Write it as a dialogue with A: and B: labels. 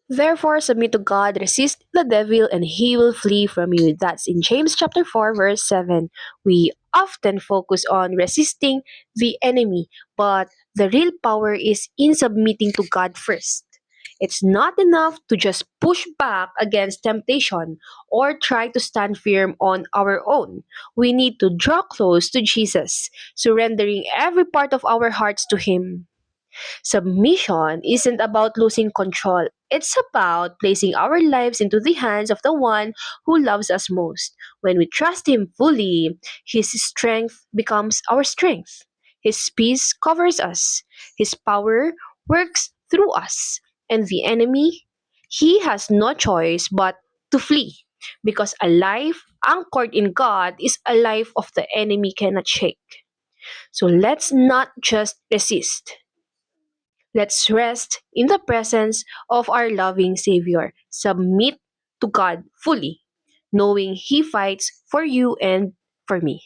A: Therefore, submit to God, resist the devil, and he will flee from you. That's in James chapter 4, verse 7. We often focus on resisting the enemy, but the real power is in submitting to God first. It's not enough to just push back against temptation or try to stand firm on our own. We need to draw close to Jesus, surrendering every part of our hearts to Him. Submission isn't about losing control. It's about placing our lives into the hands of the one who loves us most. When we trust Him fully, His strength becomes our strength. His peace covers us. His power works through us. And the enemy, he has no choice but to flee. Because a life anchored in God is a life of the enemy cannot shake. So let's not just resist. Let's rest in the presence of our loving Savior. Submit to God fully, knowing He fights for you and for me.